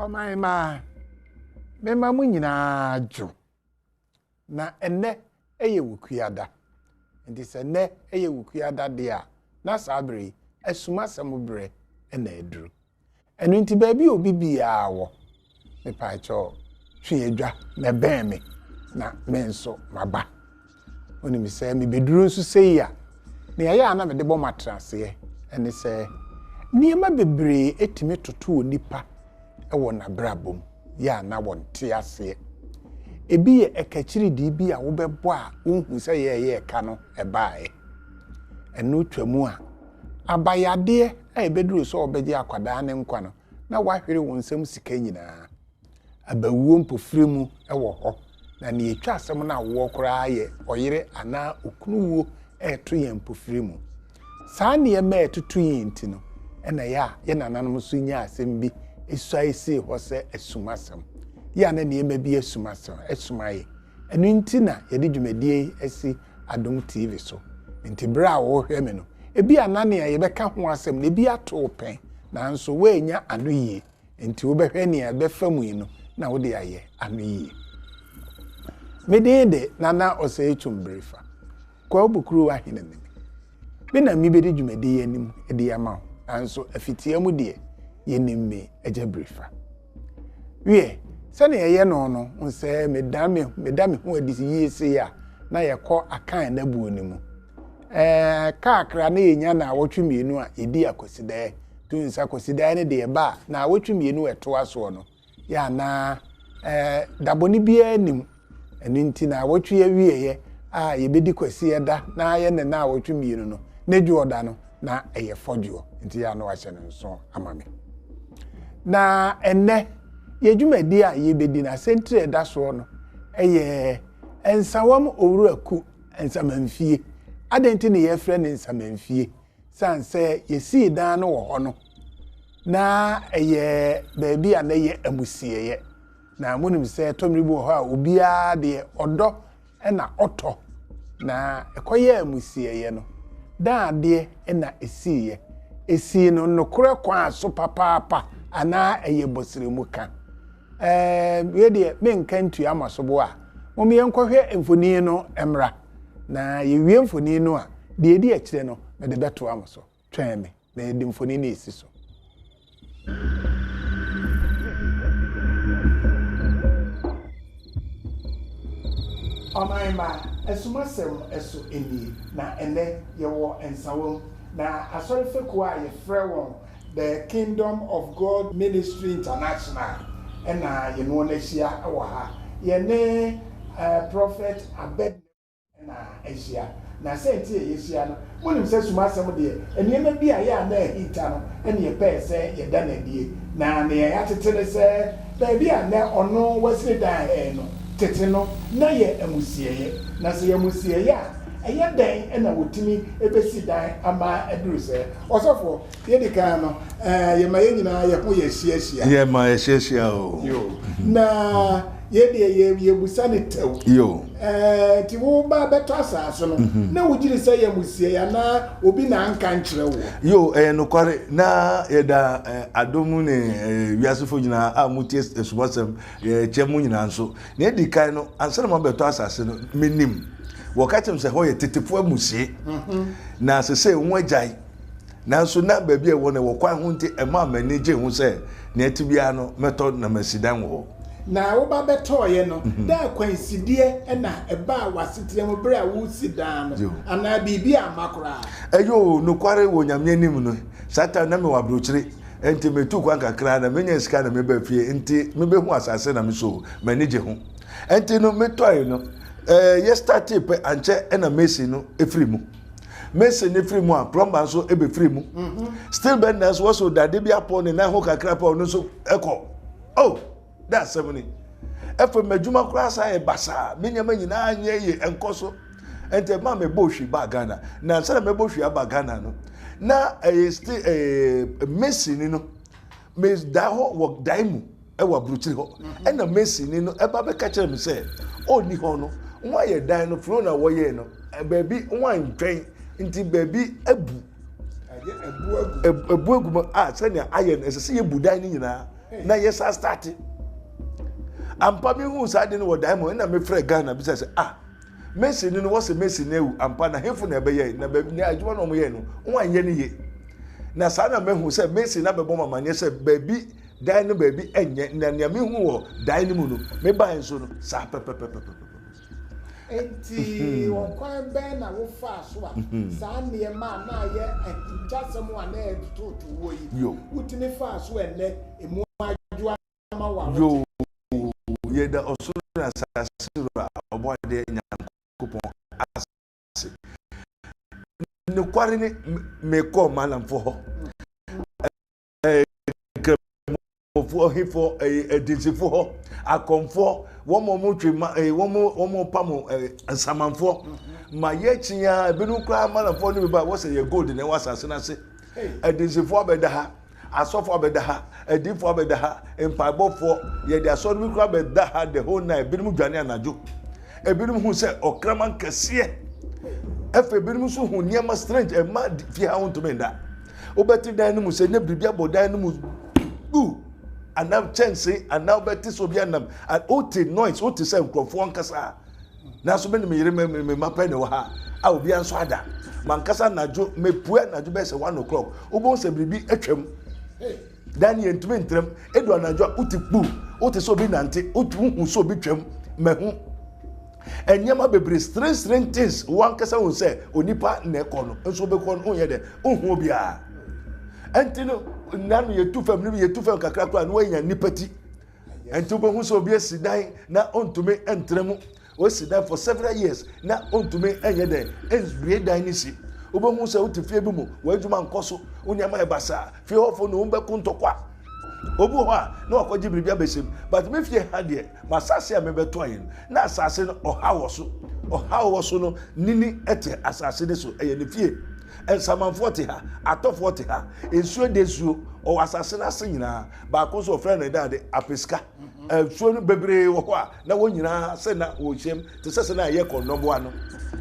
my ma, me mamunyina jo. Na ene eye wukuada. Nti se ne eye wukuada dia na sabri Asumasem bre ena eduru. Enu nti baabi obi bia wo. Me pa cho twe edwa me ben me na me nso maba. Oni mi se me beduru nso sei ya. Na ya na me de bo matrase ene se niema bebre etime toto onipa ewo na brabom ya na wonte ase. Ebi ye ekachiri di bi a wo bebo a wonhu se ye ka no ebaae. Enu twamu a abayade a ebeduru so obeje akwada ne nkwa no na wahwere wonsam sika nyina. Abawuo mpofiremu ewo ho na ne etwa asem na wo kora ye oyire ana okunuwo eto ye mpofiremu. Saa ne ma etutu yinti no ena ya ye nananom so nya asem bi esuaisi ho se Asumasem. Ya na ne ma bi Asumasem esumaye. Enu nti na ye de dwumadie esi Adom TV so. Nti bra wo hwe me no ebi anane a ye beka ho asem na ebi ato pen na nso we nya anu yie. Nti wo behwe ne a befamu yi no na wo de aye anu yie. Medede nana ose echumbrefa. Kwa obukuru wa hinene. Me na mi bedi dwumadie anim ede yama ho. Anso afitia mu de ye nimme egebrefa. Wie sane ye no no nse medame ho adisi yie ya na ye kọ akan na buo ni mu. Kakra na enya na awotwemienu a edi akosida tunsa akosida ne de ba na awotwemienu eto aso no ya na daboni bia nim enu nti na awotwe awie ye a ye bedi kwasi eda na ye ne na awotwemienu no na dwu oda no na eye fodwo nti ya no ahye ne nso amame na enne ye dwumadi a ye bedi na sentre eda so no eye ensawam owuraku ensamanfie adenti ne ye frɛ ne nsamanfie sanse ye si dan no wo ho no na eye baabi a na ye amusieye na munim sɛ tomribu ho a obia de odo na oto na ekoye amusieye no da de na esi no nokore kwa so papa ana eye bosiremu ka we de menka ntu amasobo a mom ye nkɔhwɛ mfoni no emra na ye wie mfoni no a de edi akire no me de beto amaso twɛn me na edi mfoni no esi so Omaima Asumasem eso eni na ene ye wo ensawom na asorefeku a ye frɛ won the Kingdom of God Ministry International ena ye no na hia wo ha ye ne Prophet Abednego na ehia na senti ye hia no monim sɛ Asumasem de eniema bi a ye na hita no ene ye pɛ sɛ ye da na die na ne ye atetene sɛ baabi a na ono wasiri dan no tete no na ye amusieye na se ye amusieye a eye dan na wotimi ebesi dan ama eduru se osofo ye dikan no ye ma ye nyina ye ho ye hia ye ma ye hia o yo na ye de ye busa ne tew yo ti wo ba beto asase no na wugiri se ye amusieye na obi na anka nkyere wo yo no kware na ye da Adom ne wiasefo nyina a mutie Asumasem ye chemu nyina nso na dikan no ansana ma beto asase no menim wakatem se ho ye tetefo amusie na sese won agyan na so na ba bia wo ne wo kwan ho nti ema manage hu se na etibia no meto na masidan wo na wo ba beto ye no da kwansidie na eba wasetrem bre a wo sidan no ana bibia makora eyo no kware wo nyame anim no satan na me wa brochire enti metu kwan kakra na menya sika na me ba fie enti me be hu asase na me so manage hu enti no meto no yesterday pe anche na Messi no efrimu Messi ne frimu a plumber so ebe frimu still benders was so that they be upon na ho kakra pa no so eko oh that's 70 efe madwuma kura sa e basa menyama nyina anye ye enkoso ente ma me bohwi ba Ghana na sala me bohwi aba Ghana no na still Messi ni no mes da ho wo daimu e wa bruchiri ho na Messi ni no e ba be ka kire me say o ni ho no nwa ye dan no fro na wo ye no baabi nwa ntwen nti baabi abu agu a senya aye no esese ye budan ni nyina na yes I started ampa me hu sa de no diamond na me frɛ Ghana bi say Messi no was a Messi new ampa na hefu na be ye na be ni adwuma no mo ye no wan ye ne ye na sa na me hu say Messi na be bɔ mama ne say baby dan no baby enye na ne me hu wo dan no mu no me ba enso no sa pepepepepe enti won kwan ben na wo fa so a sa ne ma na ye jasem wa na e to wo yi wutini fa so ene emu adwa ma wa yo ye da osoro na sasira obo de nyankopon ase ne kware ne me ko malam fo ho for hifo edisifo ho akomfo wo mo twema wo mo pamo ansamanfo ma ye chia binu kra malamfo ne ba wo se ye gold ne wasase na se edisifo abeda ha asofo abeda ha edifo abeda ha empabofo ye de aso ne kra abeda ha the whole night binu dwane anajo ebinu hu se okraman kase efe binu so hu niema strength e ma fi ha won to menda obeti dan no mu se ne bibia bodan no mu and now chance and now betis obianam and ote noise ote say nkrofo nkasa na so me yire me mapa ne wa ha a obi anso ada man kasa najo me pua najo be say 1 o'clock obo se bribi atwam Daniel ntumi ntrem edu najo ote kpu ote so bi nante ote hu so bi twam mehu enyama bebre strange things wan kasa hu say onipa na ekono enso be kono hu ye de hu obi a entino nanu ye tu fam ni ye tu fam kakra kwa no anya nipati ento be hu so bi asidan na ontume entremu o sidan for several years na ontume enye de ensbie dan ni si obo hu so utifie bi mu wa adwuma nkoso onyama e basa fie hofo no mbe kuntokwa obu ho a na okoji biribia besem but me fie ha de masase a me beto ayin na asase no oha so no nini ete asase ne so eye ne fie ensamanfo te ha atofo te ha ensuo desuo o wasase na se nyina ba ko so friend na de apeska ensuo no bebre wo ho a na wo nyina se na wo hyem te se na ye konobo ano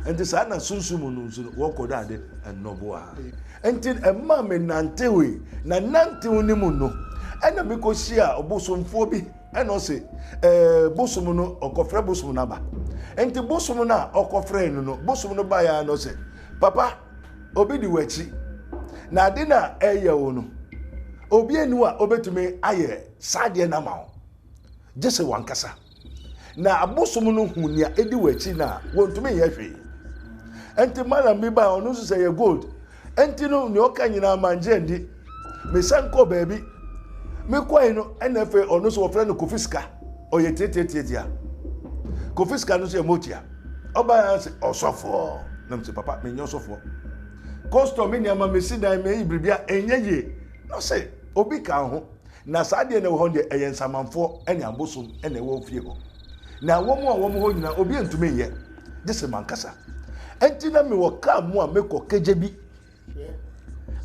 enti sa na sunsumu no nsu wo ko da de enobo a enti emma me nantewe na nantewu ni mu no ena me ko hia obosomfo bi ena o se bosom no okofre bosom na ba enti bosom na okofre no bosom no ba ya no se papa obi di wachi na ade na eye wo no obi enu a obetumi aye sade na ma wo jese wankasa na abosom no hunia edi wachi na wontumi ye hwe enti mala mi ba onu so say ye gold enti no ni oka nyina manje ndi me sanko baby me kwai no enefe onu so ofre no kofiska oye tetetetia kofiska no so emotia oba ya se osofo na mse papa me nyosofo custom ni ama mesida me ibribia enye no say obi ka ho na saade na wo ho de eyensamanfo ene abosom ene wo fie ho na wo mo ho nyina obi entume ye dese mankasa enti na me wo ka mu a me ko kejebi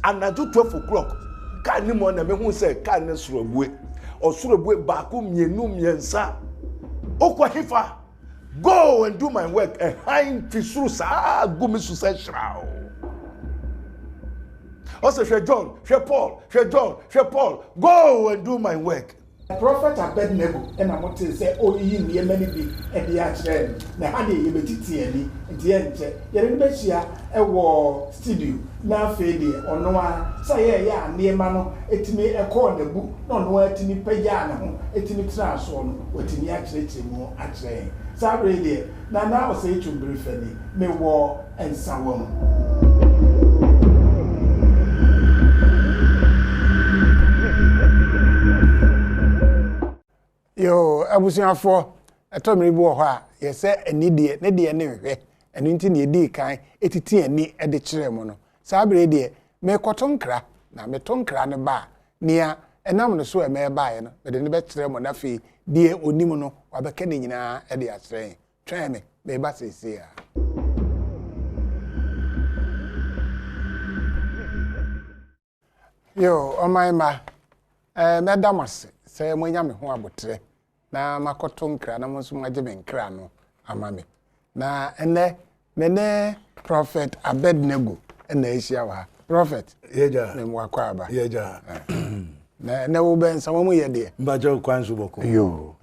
anaju 12 o'clock ka ni mo na me hu say ka ne sorobue osorobue ba ko mienu miensa okwa hifa go and do my work a high fisuru sa go me su say shrao also John, Paul, go and do my work. Prophet Abednego, and I want to say, oh, you need many be at the actual. Now, how do you betty any? At the end, you're in Bessia, a war studio. Now, Fady, or no one say, yeah, near Mano, it me a corner book, no, where to me payano, it me transform, what in the actually more actually. Sorry, dear. Now, I say to briefly, me war and someone. Yo, abusuafo etomri bi wo ho a ye se ani de ne de ne hwe enu nti ne di kan etiti ani e de kire mu no sa bere de me kotonkra na me tonkra ne ba nia enam no so e me ba ye no me de ne be kire mu na fe die onim no wa be ka ne nyina e de asre twen me ba sese a yo o my ma me damase se mo nya me ho abotre na makoto nkra na mo so maje me nkra no amame na ene mene Prophet Abednego na ehia wa Prophet yeja me mo akwa aba yeja na wo ben sa wo ye de mbajo kwanzo boko yo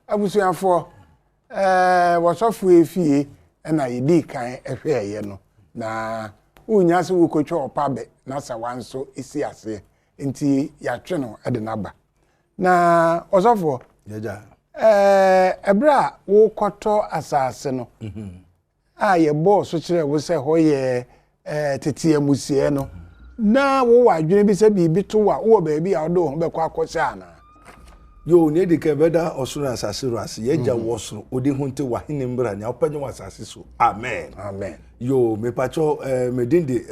abusuafo wosofu efie na yedi kan ehwe no na unya se wo kotwa opabe na sa wanso isi ase nti ya twe no de naba na osofo yaja ebra wo koto asase no ye boss so kire wo se ho ye tete amusie no na wo wadwene bi se bibi to wo ba bi a wo do ho be kwa akwose ana yo ne de ke beda osoro asase ro ase yaja wosoro odi hunte wa hene mbra nya opanyo wasase so amen amen yo me pacho medinde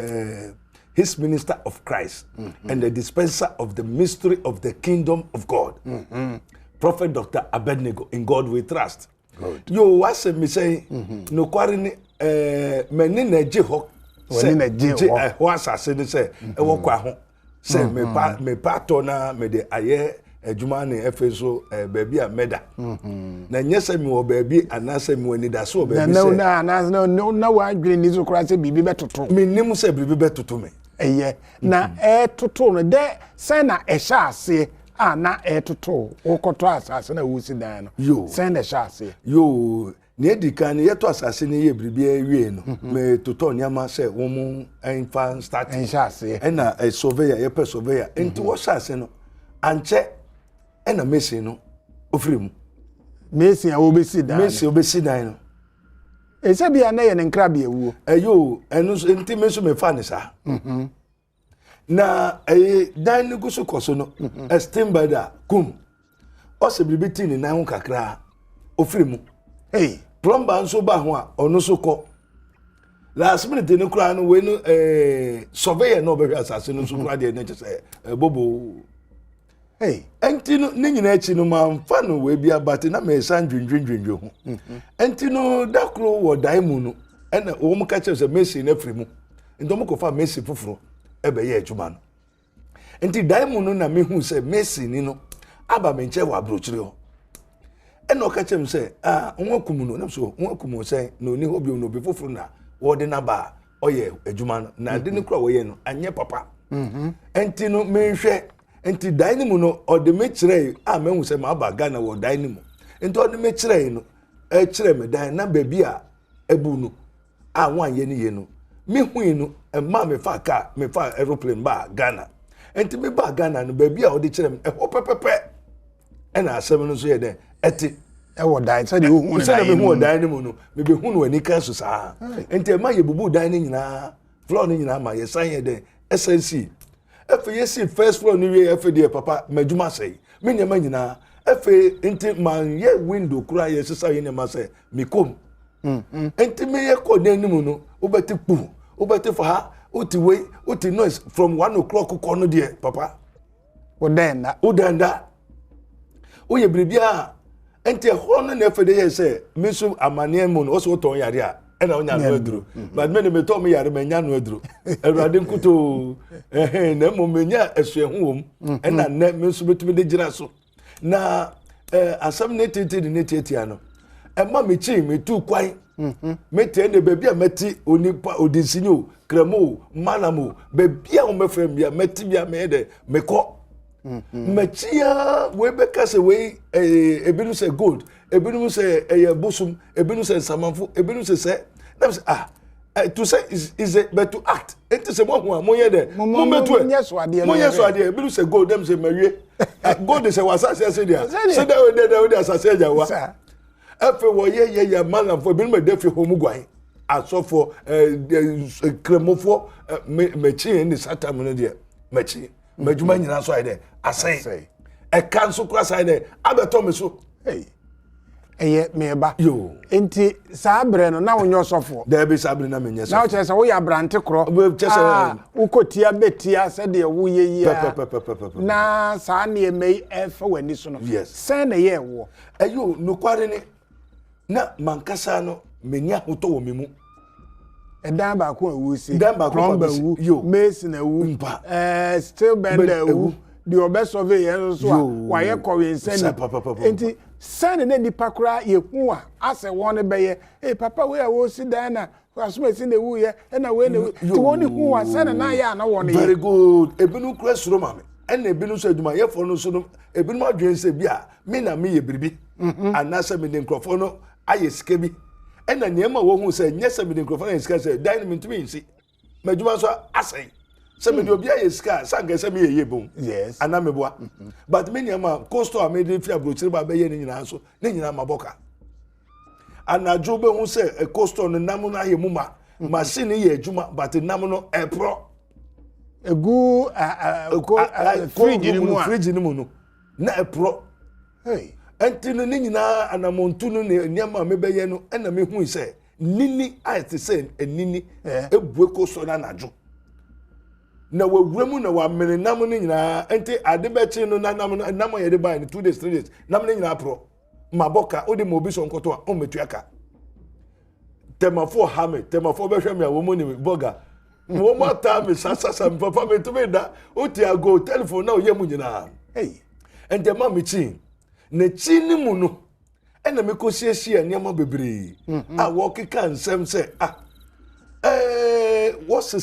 his minister of Christ and the dispenser of the mystery of the kingdom of God. Prophet Dr. Abednego, in God we trust. Good. Yo, what's me say? No quarry many na jeho. Wani na jeho. What's I say? E wo kwa ho. Say me pa to na me de aye adwuma ne efeso baabi a meda. Na nyese me wo baabi anase me wani da so baabi say. Na wa adwene ni so kura say bibi betoto. Me nim say bibi betoto me. Na toto no de say na ehya ase na toto okoto asase na wusi dan no say na ehya ase yo ne edikan ye to asase ne ye bribi awie no me toto nyama say wo mu enfa start ehya ase na surveyor ye pe surveyor enti wo asase no anche na mesi no ofiri mu mesi a wo besi dan no ese bia na ye ne nkra bia wuo yo enu enti me so me fa ne sa na dan ne gusu koso no esteem by da kum o se bibi ni na ho kakra ofiri mu plumber nso ba ho a ono so ko last minute ne kura no we no surveyor no be asase no so kura de ne chese bobo enti no ne nyina achi no ma fa no we bia bate na me san dwendwendwendwe ho enti no dakro wo dan mu no ena wo mu ka chese Messi na firi mu ndo mo ko fa Messi fufuro ebe ye adwuma no enti dan mu no na mehu se Messi ni no aba me nche wa brochire ho ena o ka chem se won akum no na so won akum se na oni hobi no bi fufuro na wo de na ba oye adwuma no na de ne kura wo ye no anye papa enti no menhwe enti dan mu no o de me kire mehu se ma aba Ghana wo dan mu enti o de me kire no kire me dan na ba bi a ebu no wan ye ni ye no me hui no ma me fa car me fa aeroplane ba Ghana enti me ba Ghana no ba bi a o de kire me ho pepepe na asem no so ye den eti wo dan so de hu na me hu dan ni mu no me be hu no ani kan so saa enti ma ye bubu dan ni nyina floor ni nyina ma ye san ye den SNC efe ye si first floor ni we efe de papa madwuma sei me nyama nyina efe enti man ye window kura ye sesa ye nyama sei me kom enti me ye ko dan ni mu no obeti pu obeti fa ha oti we oti noise from 1 o'clock ko no de papa udanda oye bribia enti ho no na fede ye se mesu amane mu no o so ton yare a na onya no aduru but me to me yare manya no aduru awurade nkuto na mo menya asuehu wom na na mesu betumi de gira so na asam ne tete ne tete ano ma me chi me tu kwai me te ne bebia meti onipa odisinyo kremo manamo bebia o mefrem bia meti bia me de meko machia we beka se we ebinu se gold ebinu se bosum ebinu se samanfo ebinu se na say to say is it but to act it is mo ho amoye de mo metu mo yeso ade ebinu se gold dem se mawie gold is wasase se dia se da we de asase ja wa efe wo ye manamfo ebinu me de fi homu gwan asofo kremofo mechi ni satam no de mechi majuma nyina so ayde asai e kan so kura sai de abeto me so eye meba yo enti sabre no na wonyo sofo da be sabre na menye so na o chese wo ya brante kro ukotia betia se de wo ye yi na sa na emei efa wani so no se na ye wo ayo no kware ni na mankasa no menya hoto wo memu edan ba ko ewu si kromba wu Messi na wu still bend wu the obesurvey yen so wa ye kowe nsani enti sane na nipa kura ye hu a ase won be ye papa we a wo si dan na Asumasem na wu ye na we na ti won hu a sane na ya na won ye very good ebinu kura suro mame ene binu so adwuma ye fo no so no ebinu adwen se bi a me na me ye biribi anasa me de nkrofo no aye sika bi ena niema wo hu se nye se me de nkrofo na sika se dan me ntumi nsi madwuma so asai se me de obi aye sika sanka se me ye bom yes ana me boa but me niema costo a me de fi abrochire ba be ye ni nyina so ni nyina maboka anajo be hu se costo no nam no aye muma machine ye adwuma but nam no epro egu fridge ni mu no na epro hey enti no ni nyina anamontu no ne niam me beye no na me hu se nini ate se nini ebue ko so na najo na wawuremu na wa mene nam no nyina enti ade be chi no na nam ye de buy 2 days 3 days nam no nyina pro maboka odi mo bi so nkoto a o metuaka temafo hame temafo be hwe me a wo mo ni burger wo mo ta me sasa papa me to me da o ti ago telephone na o ye mu nyina hey enti ma me chi na chi ni mu no ena me ko siehia niam bebre a wo keka nsem se what's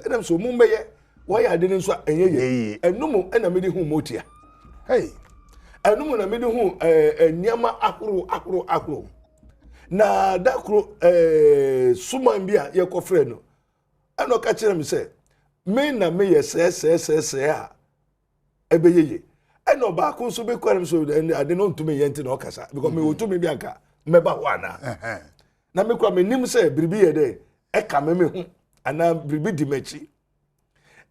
ena so mu meye wo ya de nso enye enum ena me di hu motia hey enum na me di hu niam akro na dakro suman bia ye ko frɛ no ena ka kire me se me na me ye se a ebeyeye ena ba ko so be kware so ade no ntumi yenti na okasa because me wotumi bi anka me ba ho ana na me kwa me nim se biribi ye de e ka me hu ana biribi di machi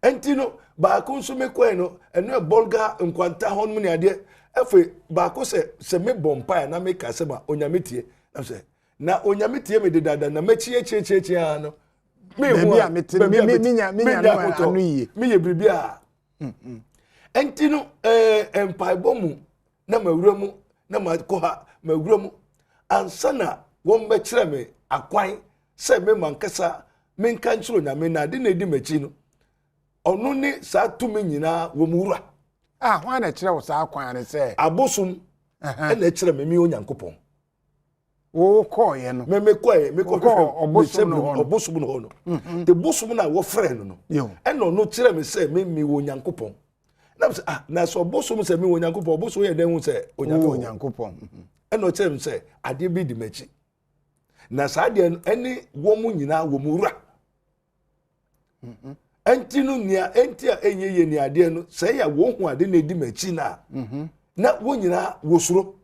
enti no ba ko so me kware no eno bolga nkwanta hon mu ne ade efe ba ko se me bompa na me ka se ma onyametie na se na onyametie me de dada na machi echi ano me hu me nya no anu yi me ye biribi a enti no empaibo mu na mawura mu na makoha mawura mu ansana won be kire me akwan se me mankasa me nka nchiro nyame na de na di machi no onu ni sa tumi nyina wo mura ho na kire wo sa akwan ne se abosum na kire me onyankopon wo ko ye no me ko obosum no no te bosum na wo frɛ no no eno no kire me se me onyankopon na so bosom se me onyankopon bosom ye den hu se onyankopon eno kire me se ade bi di machi na sa ade eni wo mu nyina wo mu wura enti no nia enti a enyeye ni ade no se ya wo hu ade na di machi na wo nyina wo suro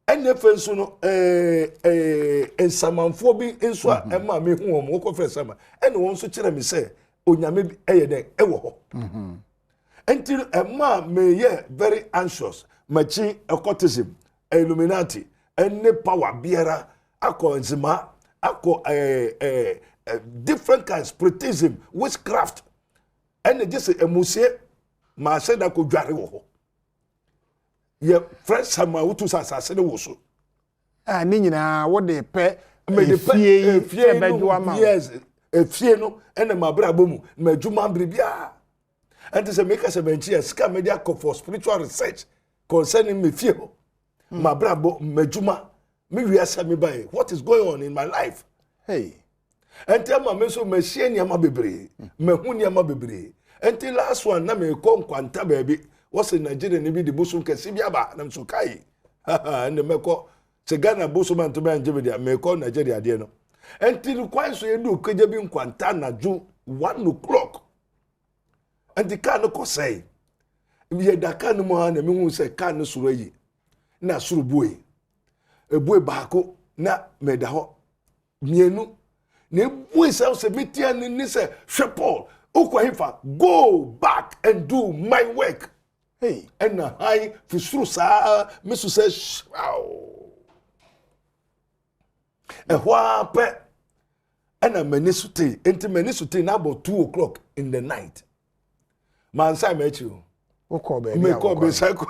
ene fenso no ensamanfo bi enso a ema me hu wo ko fre sama ene won so kire me se onyame bi eye den ewo ho until a man may ye very anxious, machi occultism, Illuminati, any power bearer, ako enzima, ako different kinds, spiritism, witchcraft, and just a musie, ma said I could dware wo. Ye friends sama utu sasa se wo so. Ni nyina wo de pe me de fie bedwa ma. Yes, fie no ene mabra bomu, madwuma bribia. And this make us a venture, scam media for spiritual research concerning me fear. My brabo, Mejuma, me we ask me by what is going on in my life. Hey, and tell my meso machine yama bebre, mehun yama bebre. Until last one, na me come quanta baby, was in Nigeria, and be the Busum Kasibiaba, and I'm so kai. And the Meko, Segana Busuman to man Jevedia, me call Nigeria Diano. Until quite so you do, could you be in Quantana Ju 1 o'clock? And the car no ko say ye da car no mo na me hu say car no suro yi na suro boy e boy baako na me da ho mienu na boy say metia ni say Paul okwa hifa go back and do my work. Hey, and na high fi suro sa me so say wow e hwa pe and na mani sute enti mani sute na about 2 o'clock in the night. Man say mechi o. Wo ko be me ko be cycle.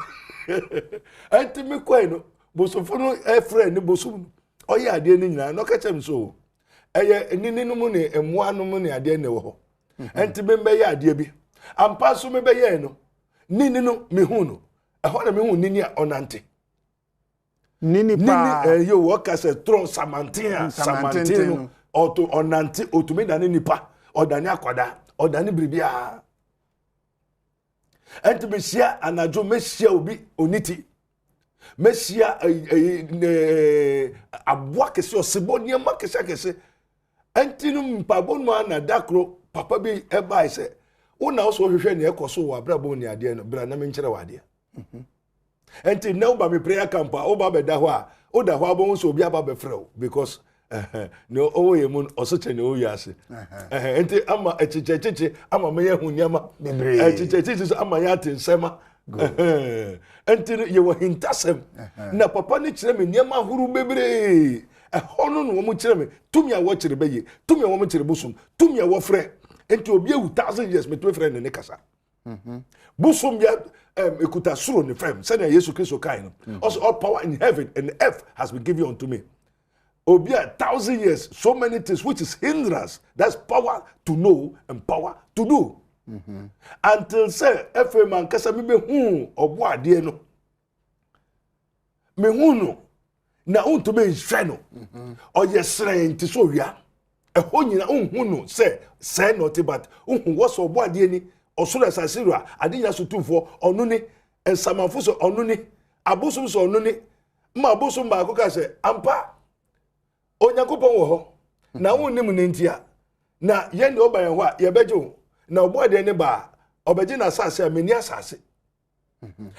Anti me ko no, bosofo no e friend ni bosum. Oye ade ni nyina no ka chem so. Eye nini no mu ne emua no mu ne ade ne wo ho. Anti me be ye ade bi. Ampa so me be ye no. Nini no me hu no. E ho na me hu nini a onante. Nini pa. Nini yo wo ka se tron samantin no. Oto onante otumi da ne nipa. Odani akwada. Odani bribia. enti mesia anajo mesia obi oniti mesia aboa kese osebo niema kese enti no mpabo no na dakro papa bi eba ise una oso hwehwe ne ekoso wa brabo ni ade no bra na me nkere wa ade enti na uba me prayer camp a uba be da ho a oda ho abon so obi aba be frɛ because no owo ye mun oso che ne o yase enti ama echichechiche ama me ye hu niema echichechiche ama ya tensema enti ye wo hintasem na papa ni kire me niema huru bebre hono no mo kire me tumi a wo kire beye tumi a wo mo kire busum tumi a wo frɛ enti obi ewu 1000 years me to frɛ ne kasa busum ya ekuta suro ne fam say na Yesu Kristo kai no also all power in heaven and earth has been given unto me obi 1000 years so many things which is hindrance that's power to know and power to do until say every man kasa me hu obo ade no me hu no na unto me nhwe no oye sren ti so wia eho nyina unhu no say not but unhu wo so obo ade ni osura sasirwa adinya sotufo onu ni ensamafo so onu ni abosom so onu ni ma abosom ba akoka se ampa onyankopon wo ho na wonnim ne ntia na ye ne oban ho a ye beje na obo ade ne ba obeje na asase a meni asase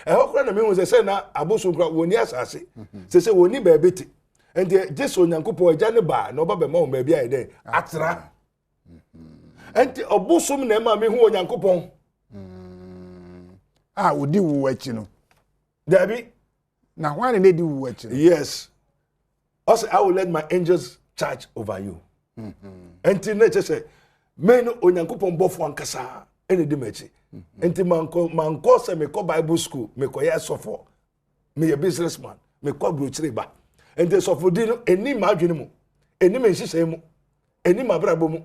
eho kra na me hu se na abosom kra woni asase se woni ba beti enti jesu onyankopon agya ne ba na oba be ma wo ba bia ye de atra enti obosom na ma me hu onyankopon odi wu achi no dabi na hwan ne di wu achi no yes also I will let my angels charge over you enti na che me no onyankopon bofo ankasa ene di machi enti manko se me ko bible school me ko ya sofo me ye businessman me ko brochire ba enti sofo di no eni ma adwene mu eni me nhihye mu eni ma brabo mu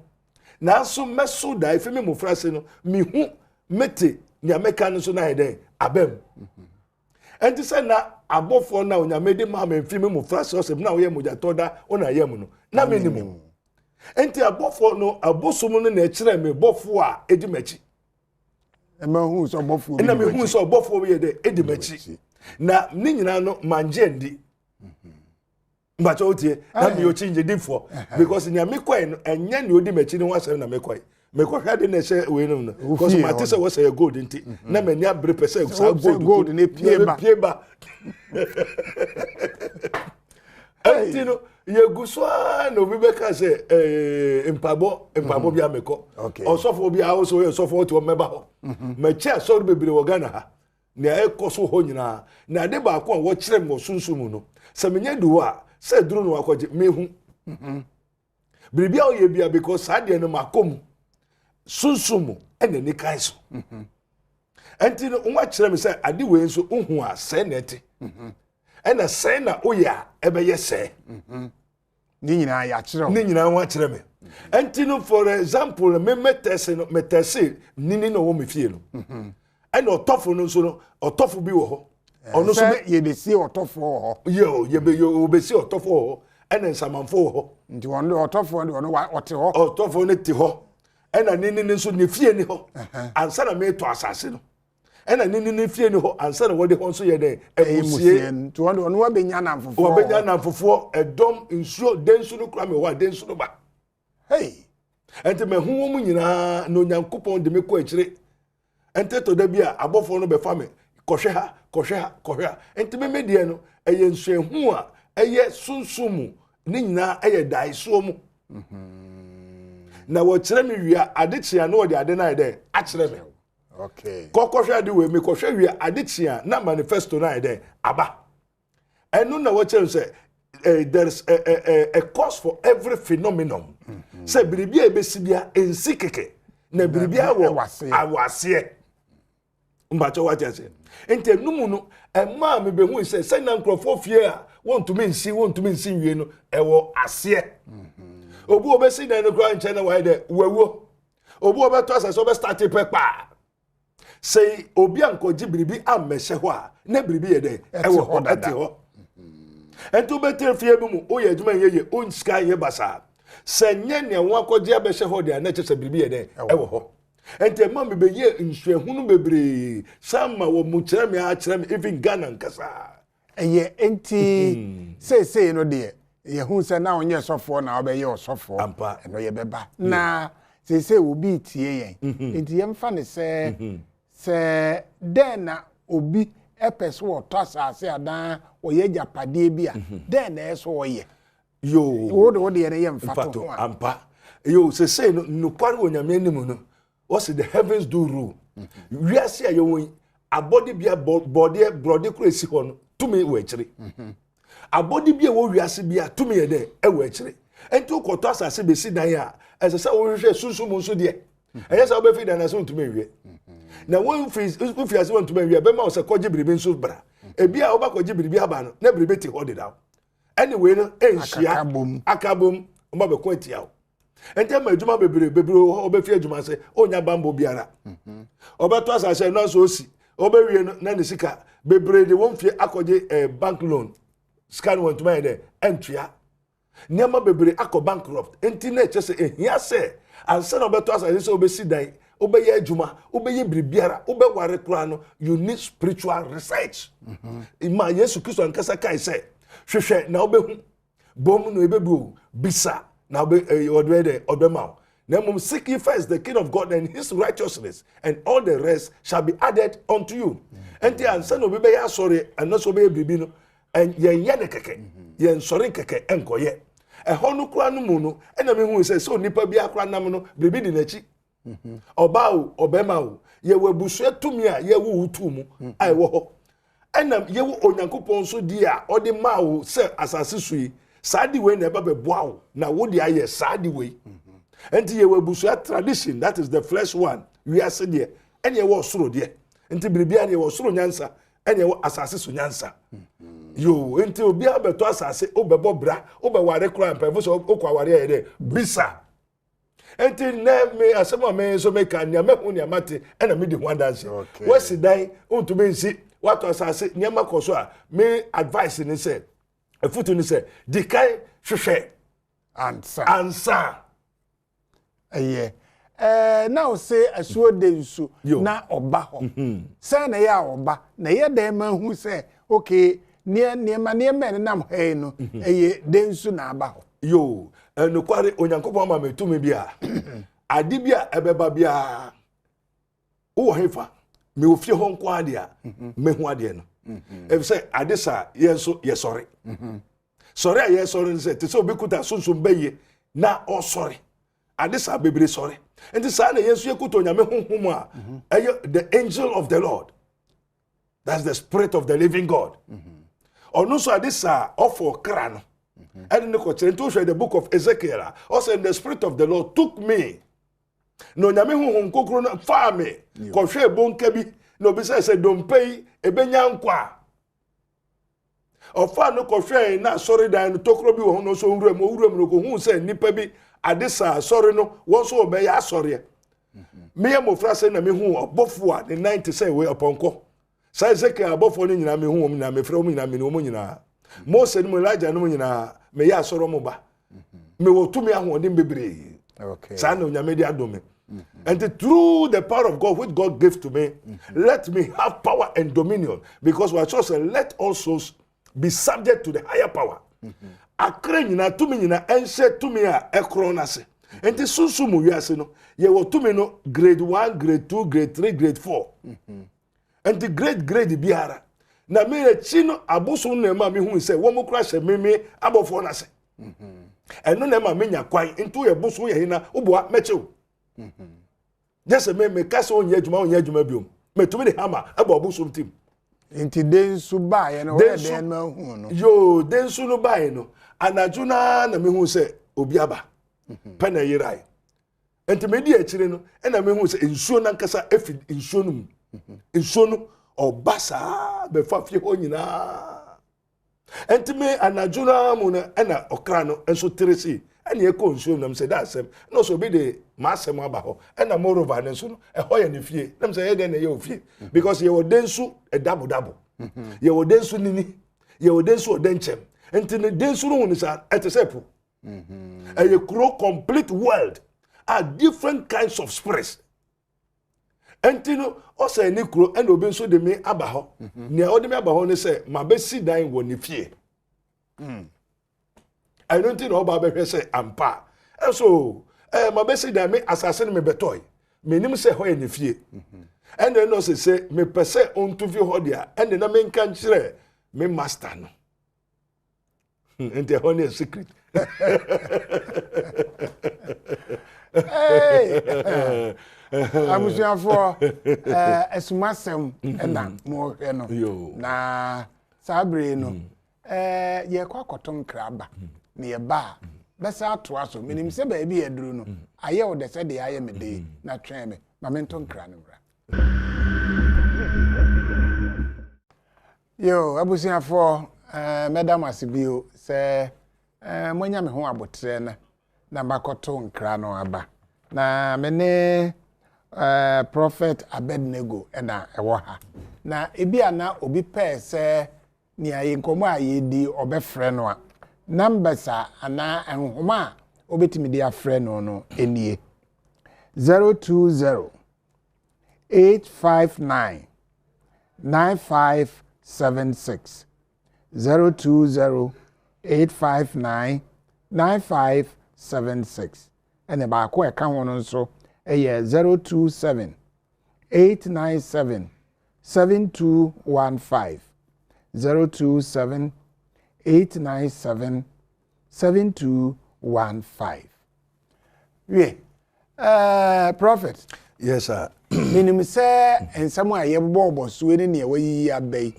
na so meso da ife me mo frase no mi hu mete nya meka no so na heden abem enti se na abofo na onyamede ma me mfi me mo frase so na wo ye moja toda ona ye mu no na me nimu enti abofo no abosom no na ekire me bofo a edi machi ma hu so bofo na me hu so bofo we de edi machi na ni nyina no manje ndi mbacho otie na me yo change diffo because nya me kwai no enya ne odi machi ni wasem na me kwai me ko hwade na she we no because mate se wo say gold nti na me nya bre pese gold ne pieba enti no ye guswa no bi be ka se empabo bi ameko osofo bi a so ye sofo to meba ho me che so bebre wo Ghana ha na e koso ho nyina na de ba ko wo kire mo sunsum no se menye duwo a se duru no akoje mehu bibia o ye bia because ade no makom sunsum ene ni kan so enti no nwa kire me se ade we nso uhu a se na ete ena se na oya ebe ye se ni nyina ya kire ni nyina nwa kire me enti no for example me metese nini no wo me fie no ena otofo no nso no otofo bi wo ho ono so ye be si otofo ho ye be si otofo ho ena nsamanfo ho nti won otofo no ote ho otofo ne ti ho ena nini nso ne fie ni ho ansa na me to asase no ena nini fie ni ho ansa na wode ho nso ye den emusie nti won wa benya na mfofo wa benya na mfofo edom nsuo densu no kra me wa densu no ba hey enti me hu wo mu nyina no nyankopon de me ko akire enti to da bia abofo no be fa me kohwe ha enti me medie no eye nsuehu a eye sunsumu ni nyina eye daiso mu na wo kire me wia adechia na wo de ade na ide a kire me okay kohwe ade we me kohwe wia adechia na manifesto na ide aba enu na wo kire say there's a cause for every phenomenon say biribia ebesibia ensikeke na biribia wo awase mbacho what you say ente numu no ema me be hu say na nkrofo fie a want to nsi wie no ewo ase obu obesi na no kra nche na why de wawo obu obeto asase obe start pepa say obi ankoji biribi amehye ho a na biribi ye de ewo ho ate ho ento betel fie bi mu oye adwuma yeye onska ye basa se nye ne won akoji abehye ho de na che se biribi ye de ewo ho ente ma me be ye nhwehunu bebre sama wo mu kyerɛ me a kyerɛ me even Ghana nkasa eye enti say no de ye hu se na onye sofo na obeye osofo no ye beba na say obi tie yen enti ye mfa ne se den na obi epese wo to asase adan wo ye japade bia den na eso wo ye yo wo de ye mfa to ampa yo say no kware onyame anim no what the heavens do rule we are see you a body bia body crazy ho to me we kire a body bia wo wiase bia to me de e we kire enti ukoto asase be si dan ya ese se wo hwe sunsun nso de eye se wo be fi dan na so to me wie na wo fi ase won to me wie be ma wo se koje biribi nso bra e bia wo ba koje biribi aba no na biribi ti hold it down anyway no enhia akabom wo ba be ko atia wo enti ma adwuma bebre obefi adwuma se onya bambo biara obeto asase no so osi obewie no na ne sika bebre de won fie akoje bank loan scan won to my de entua niam bebre akọ bankrupt enti na chese ehia se anse na obeto asase se obesi dan obeye adwuma obeye biribiara obeware kura no you need spiritual research ma Yesu Kristo ankasa kai se hwehwe na obehu bom no ebebu bisa now odema na mum seek ye first the king of God and his righteousness and all the rest shall be added unto you enti ansa no be ya sorry and so be bibi no and yen ne keke yen sorry keke enkoye hono kura no mu no na me hu se so nipa bi akura nam no bibi di nachi oba o obema o ye wabusu atumi a ye wo utu mu ai wo ho enam ye wo onyankopon so di a odi ma wo se asase sui sadi we na eba boawo na wo di aye sadi we enti ye wabusu tradition that is the flesh one we are said there ene ye wo soro there enti biribia ne wo soro nyansa ene ye wo asase so nyansa yo enti obi abeto asase obebo bra obeware kura mpefo so okwaware ye de bisa enti na me asema me so me kan nya me hu nya mate ena me di ho dance wasi dan onto be nsi wato asase nya makoso a me advice ni say efutu ni say dikai hwehwe ansa eye now say asuo de nsu na oba ho say na ya oba na ye dem ma hu say okay ne ma nam he no eye de nsu na aba ho yo no kware onyankopon ma metumi bia ade bia ebeba bia wo hefa me ofie ho nko ade a me hu ade no if say ade sa yenso ye sorry sorry a ye sorry say te so obekuta sunsun beye na o sorry ade sa bebre sorry enti sa na yenso ye kuto nyame honhom a the angel of the Lord, that's the spirit of the living God ono so ade sa ofo kra no and no ko chere the book of Ezekiel also the spirit of the Lord took me no nyame honhom kokro no fa me ko hwe bonka bi no bi say dompei ebenya nkwa ofa no ko hwe na sorry dan no tokro bi wo no so nwuram no ko hu say nipa bi adisa sorry no won so be ya sorry me ya mofra say na me hu obofo a the 90 say we oponko say Ezekiel obofo no nyina me hu na me fra mu nyina me no mu nyina Mose no Elijah no nyina me ya soro mo ba me wo tumi ahode bebre okay sa na onyame di adome and through the power of God which God gave to me let me have power and dominion because we just let all souls be subject to the higher power akra nyina tumi nyina ense tumi a ekro na se enti sunsu mu wiase no ye wo tumi no grade 1 grade 2 grade 3 grade 4 enti grade biara na me chi no aboso na ma me hu se wo mo kra hye meme abofo na se eno na ma me nya kwan enti ye boso ye hina oboa mechew just me kasa onye adwuma biom me tumi de hammer abo aboso tim enti densu ba ye no we den ma hu no yo densu no ba ye no anajuna na me hu se obi aba pena yirai enti me di akire no na me hu se ensuo na nkasa efi ensuo no ensuo no obasa be fa fie ho nyina enti me anajuna mu na okra no enso teresi ene eko ensuo na me se da asem no so be de ma asem aba ho na moreover ne so no ho ye ne fie na me se ye de na ye ofie because ye wo densu double ye wo densu nini ye wo densu odenchem enti ne densu no ni sa etesepu a complete world are different kinds of spirits Entino ose ni kuro ena obi nso de me aba ho nia ode me aba ho ne se ma be si dan wo ne fie I don't think oba be hwe se ampa so ma be si dan me asase ne me betoy me nim se ho ye ne fie ena no se me pese ontu fi ho dia ena na me nka nkire me master no ente ho ne secret hey abusuafo Asumasem na mo hwe no na sabre no ye kwa koton kraba na ye ba besa ato aso menim se ba bi eduru no aye wo de se de aye me de na twen me ma me nton kra no bra yo abusuafo madam asibio se monya me ho abotre na makoton kra no aba na mene Prophet Abednego ena ewo ha na ebi ana obi pe se ni ayi nkomo ayedi obefre no a numbers ana enhoma obetimi dia frɛ no enie 020 859 9576 020 859 9576 ene ba ko eka ho no nso 027 897 7215 027 897 7215 we Prophet yes sir minim se ensam a yebobbo suwe ni ne wayi abai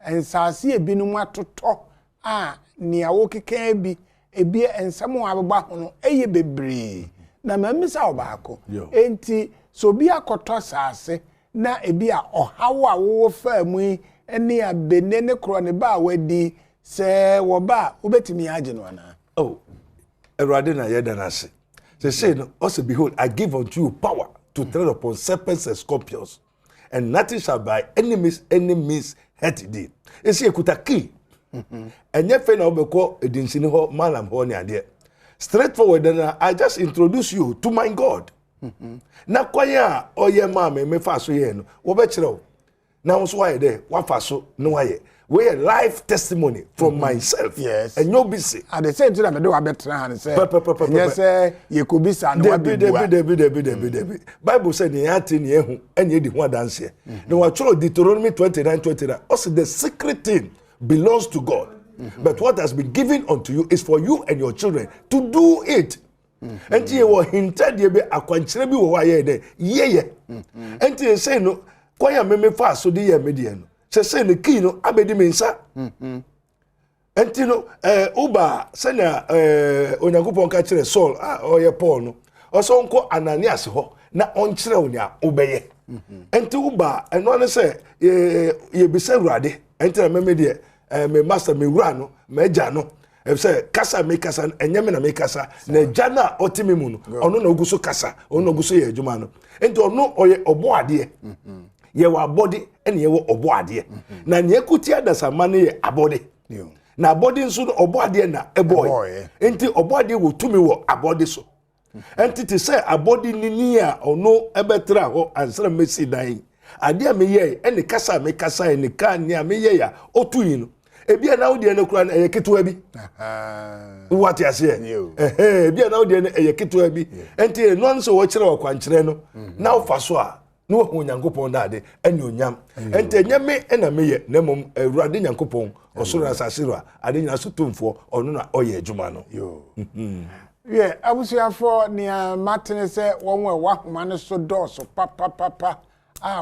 ensase ebinum atoto a ne awo keka bi ebi ensam a abba ho no eye bebre na mamisa obaako enti so bi akoto sase na ebi a ohawo a wo fa mu ene abene ne kro ne ba wadi se wo ba obetimi age no ana oh erade na yedanase say no also behold I give unto you power to tread upon serpents and scorpions and nothing shall by any means hurt thee esi ekuta key enye fe na obekọ edinsini ho malam ho ne ade straightforward and I just introduce you to my God. Na kwanya oye ma me fa so ye no wo be kire na wo so waye there wa fa so no waye we a life testimony from myself yes and you be say at the same time me do abetra han say yes say ye ko bisa no wa be Debi Bible said ni ati ni ehu enye di ho adanse no wa choro Deuteronomy 29:29 also the secret thing belongs to God. But what has been given unto you is for you and your children to do it. And ye were hinted ye be akwanchire bi wo wa ye de ye and ye say no kwaya me fa so de ye medie no say the key no abedi me nsa and no uba say na onyankopon ka kire Saul oye Paul no oso nko Ananias ho na onchire onia obeye and uba eno ne say ye bi say urade and na me de me master me wura no me ja no e say kasa me kasa enye me na me kasa na ja na otimi mu no ono na oguso kasa ono na oguso ye adwuma no enti ono oye obo ade ye wa body ene ye wo obo ade na ne ekuti adasama ne ye abode na abode nso no obo ade na eboy enti obo ade wo tumi wo abode so enti te say abode nini a ono ebetra ho ansra mesi dan ade a me ye ene kasa me kasa ene ka ne a me ye ya otuyi no ebia na wodi ene kura na eye ketewa bi what you say ebia na wodi ene eye ketewa bi enti no nso wo kire wo kwankire no na wo fa so a no hu nyankopon da ade ene onyam enti nyame ena me ye na mom awurade nyankopon osoro asasiro a ade nyina so tumfo ono na oye adwuma no ye abusuafo ni matene se wonwe wahoma ne so doso papa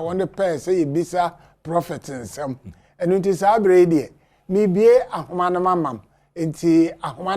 won pe se yebisa prophet nsem enu nti sa abrede mi bie ahoma na mamam enti ahoma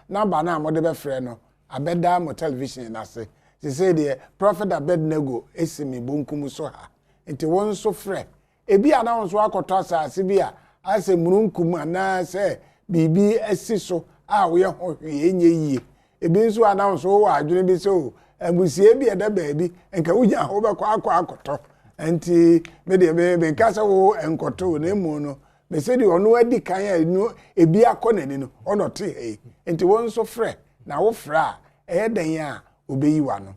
na ba na amode be frɛ no abeda mo television na se say the Prophet Abednego esimi bonkum so ha enti won so frɛ ebi ana won so akɔtɔ asase bi a ase murunkum ana se bibi esi so wo ye ho hwe enye yie ebi nso ana won so wa adwene bi so abusie bi eda baabi enka wunya ho be akɔtɔ enti me de be kasa wo enkoto na emu no me se di ono adi kan ya no ebi akɔnani no ono te enti won so frɛ na wo frɛ a dan ya obeyiwa no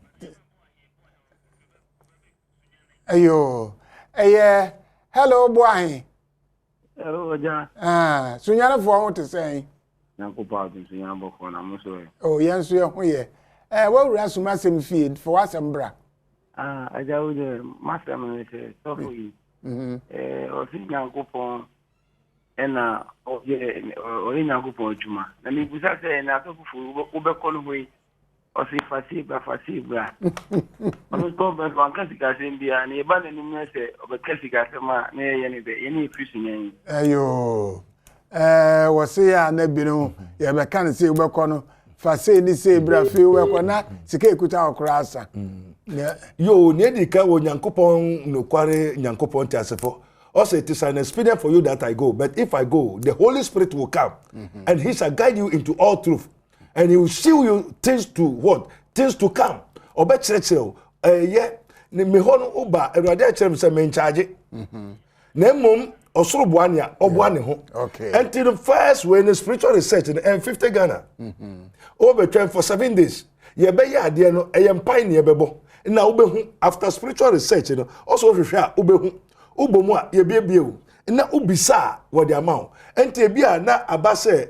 Ayo. Hello boy. Hello, Oja. Sunyana for what to say. Nyakupa to Sunyana for na muso. Oh, yes, we are here. What will Asumasem feed for us and bra? Aja wo de master me say so for you. O si Nyakupa ena o Nyakupa juma. Na mi busa say na so fu wo be call we o si fasi bra. O ko be wan ka sika se bia na e ba na ni me say o be ka sika se ma na ye ni be ye ni fisi nyen. Ayo. Wose ya na binu ye be kan se wo be no fa se ni se bra fi wo ko na sika ekuta okra asa. Yo ne di ka wo Nyankopon no kware Nyankopon tiasefo. Also it is an experience for you that I go, but if I go, the Holy Spirit will come and he shall guide you into all truth. And he will show you things to what? Things to come. Obe churchill ne me hono uba erade acherem se me in charge. Na mum osoro boania oboane ho. Okay. Until the first when the spiritual research in 50 Ghana. Over 12 for 7 days. Ye be ya ade no eyempai ne ebebo. Na ubehu after spiritual research no also hwehwe ubehu. Ubomu a ye biebie na ubisa wo de amount. Enti bia na abase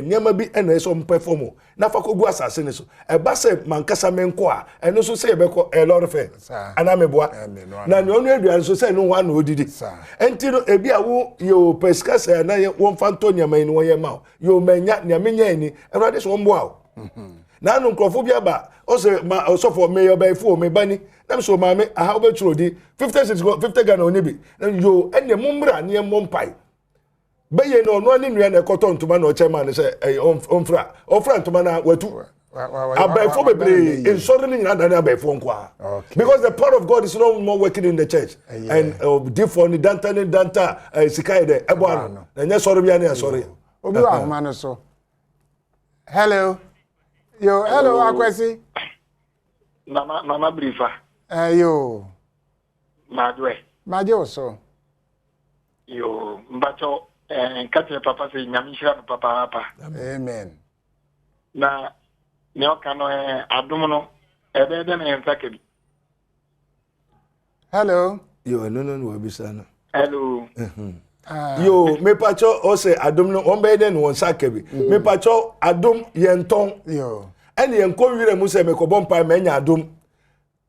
niam bi ena eso perform na fa kogu asase ne so e ba se mankasa menko a eno so se be ko lord fe ana meboa na ne onu aduan so se no wa na odidi enti no e bia wo yo pescase na ye won fanto niam ni wo ye ma yo manya niam nya ni erade so mboa o na no nkrofo bia ba o se ma so for me yo ba fu me bani na so ma me aha obeturo di 50 Ghana oni bi yo ene mumbra ne mompai beye no no ani nua na ekoto ntoma na ochema ne se ofra ntoma na watu abaifo bebre in suddenly na dan abaifo nko because the power of God is no more working in the church and different danta sikai de ebo ano na nya soro bia na soro obi wa homa no so hello akwesi Mama briefa. Yo. Madwe so. Yo, mbacho nkate papa se nyamishira papa. Amen. Na ne okano Adom no ebe na nsake bi. Hello. Yo no wabisa no. Hello. Yo me pacho o se Adom no ombe de no nsake bi. Me pacho Adom yenton. Yo. Ene yenko wire mu se me ko bompa menya Adom.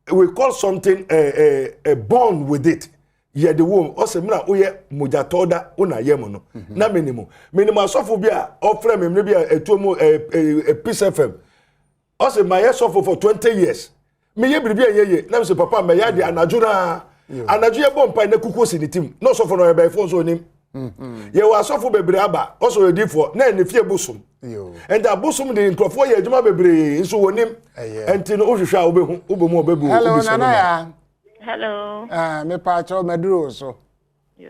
We call something a bond with it. Ye the womb ose mna oye mojatoda una yemo no na minimum asofo bia ofre me bia etuomo Peace FM ose my asofo for 20 years me ye bibia ye na me papa me ya de anaju ye bompa na kukosi ni tim no sofo no be fo so nim ye wa asofo bebre aba ose ye difo na ne fie busum and that busum de nkrofo ye adwuma bebre nso wonim enti no ohwehwa obemu obebu hello nana ya. Hello. Me pacho meduro so. Yo.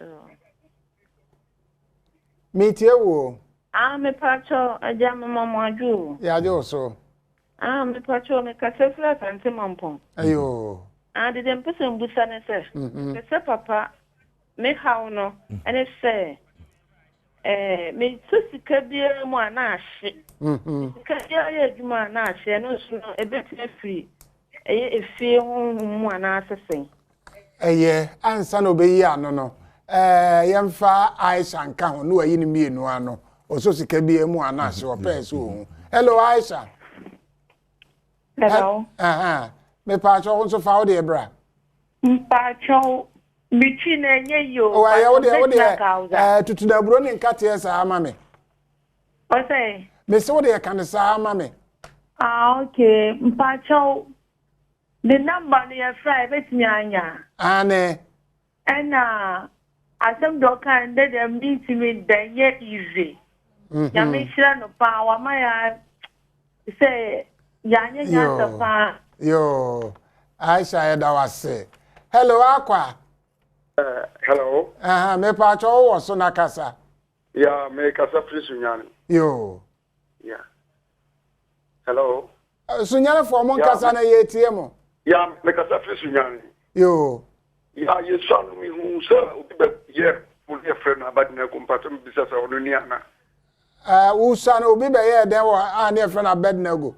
Meet you. Me pacho aja mama aju. Ya jo so. Me pacho me kase flat anti mampon. Ayo. De dem person busa ne se. Se papa me how no ene se me susika bia mu anahye. Ka ya adwuma na ahye no so no ebetime free. Efie mu ana asesen ansa no be yi ano no yemfa Aisha nka ho no ayi ni mienu ano oso sika bi mu ana se opese ohun hello Aisha. Hello. Me pa cho on so fa o de bra pa cho bichi na enye yo o aye o de tutu da bro ni nkate esa ama me o say me se o de kan sa ama me okay pa cho the number near Friday, bet me anya. Ane. And asem doka and them meet me then yet easy. Yamisha no power my say Yanya pa. Yo. Aisha da wase. Hello Aqua. Hello. Me pa cho wo so na kasa. Yeah, me kasa frisunyani. Yo. Yeah. Hello. Sunyani for mon kasa na ye tie mo. Ya me kasa frisunyani. Yo. Ya ye sanu mi hu so be ye fu ye friend Abednego mpatem bisa sa onu ni ana. Wo sanu obi be ye den wo an ye friend Abednego.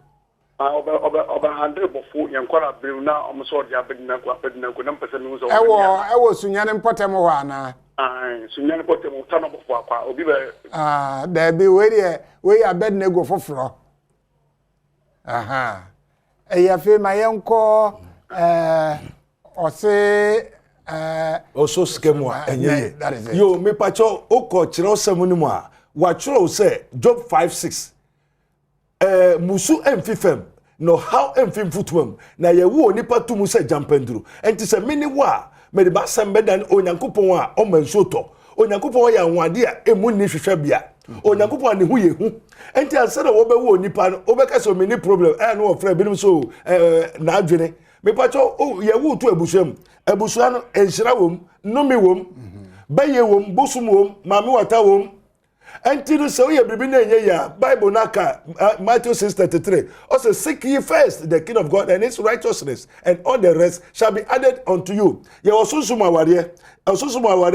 Oba handle before Yankora Bruna, almost all the Abednego, number 7 was over. I was Sunyan Potamoana. Sunyan Potam, turn up for Obi. There be where Abednego for fro. Aha. I feel my uncle, or say, also skemwa, and that is it. You, me pacho, oko, chiro semunima, what you say, Job 5:6. Musu emfifem no how emfim futumam na ye wo nipa tumu se jampenduru enti se mini wa me de ba sembe dan onyankopon a o mansoto onyankopon ya nwade a emu ni hwehwe bia onyankopon ne hu ye hu enti anse na wo be wo nipa no wo be ka so mini problem no ofra binim so na adwene me pacho ye wo to abusuam abusua no enhira wom nomi wom baye wom bosum wom mame wata wom until so ye bibi na enye ya Bible naka Matthew 6:33 also seek ye first the kingdom of God and his righteousness and all the rest shall be added unto you. Ye osusum aware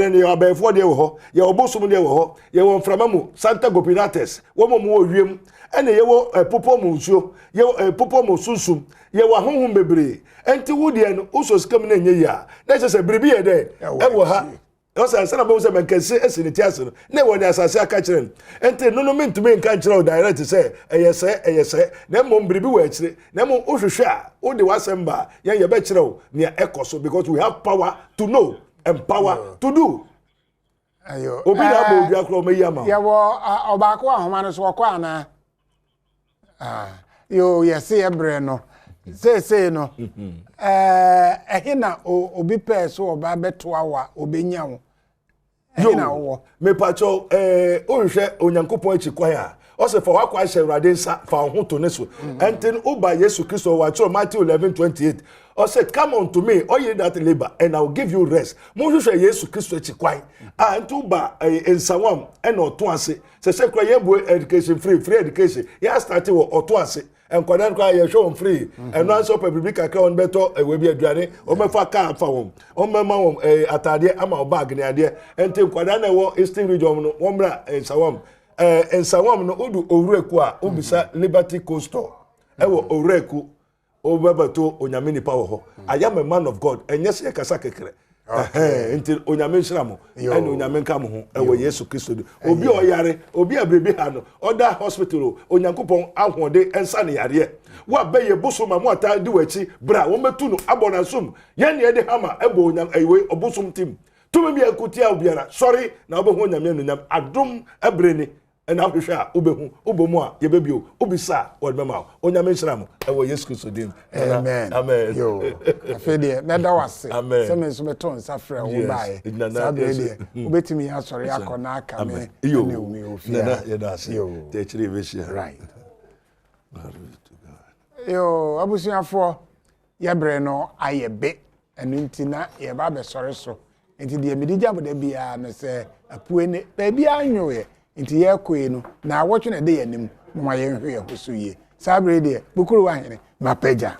ne abefo de wo ho ye obosum de wo ho ye won framamu Santa Gopinates wo mo wiem ene ye wo popo mu nsuo ye popo mu susum ye wo honhom bebre enti wo de no usoskam na enye ya na se biribi ye de e wo ha Osa sana bo se menkese esiniti asino na woni asase aka kire ente no mentumi nka kire o direct say eyese na mom bribi wa kire na mom ohwehwe a o de wasemba ye be kire o ne ekoso because we have power to know and power to do. Ayo obi na bo dua kro meyi ama ye wo obako ahoma no so kwa na yo yesi ebre no say no ehina obi pe so oba beto awa obenya wo ehina wo me pacho ohwe onyankopon achi kwan a o se for wakwa hye urade nsa fa ho to ne so enten oba Yesu Kristo wa chiro Matthew 11:28 o say come unto me all ye that labor and I will give you rest mo hwehwe Yesu Kristo achi kwan ento ba ensawam and oto ase se kra yebo education free education ya start wo oto ase enkwada nkwa ye show free and no so public kakra on beto we bi aduane o mefa ka afa won o mema won atade ama o bag ne ade ente nkwada na wo Eastern region no wo mra ensawam no odu owureku a obisa Liberty Coastal ewo owureku o bebeto onyame nipa wo ho I am a man of God enye se kasa kekere enti onyame nshiramo ene onyame nka mo ho ewo Yesu Kristo obi oyare obi abrebi ha no oda hospital onyankopon ahode ensa ne yare wa beye bosoma mo ata di wachi bra wo metu no abonasum ye ne de hama ebo onyam ewe obosum tim tumi bi akutia obiara sorry na obo ho onyame nunyam adom ebreni and I'm sure Ubomo, Yebebio, Ubisa, or Mama, Onyamenshram, and what Yesu Kristo dim. Amen. Amen. Yo, Fede, that was Amen. Some Sumeton, Safra, Ubai, Sabrede, Ubetimi, sorry, Akonaka, Amen. You, you, Techri Vision. Right. Yo, Abusia for Yabreno, I a bit, and Intina, Yababe, sorry, so. Into the Medija would be a say, a puene, baby, I know it. Inti ye kwe no na watch na de yanim mo ma ye hwe ho so ye sabre de bukuru wa hene mapeja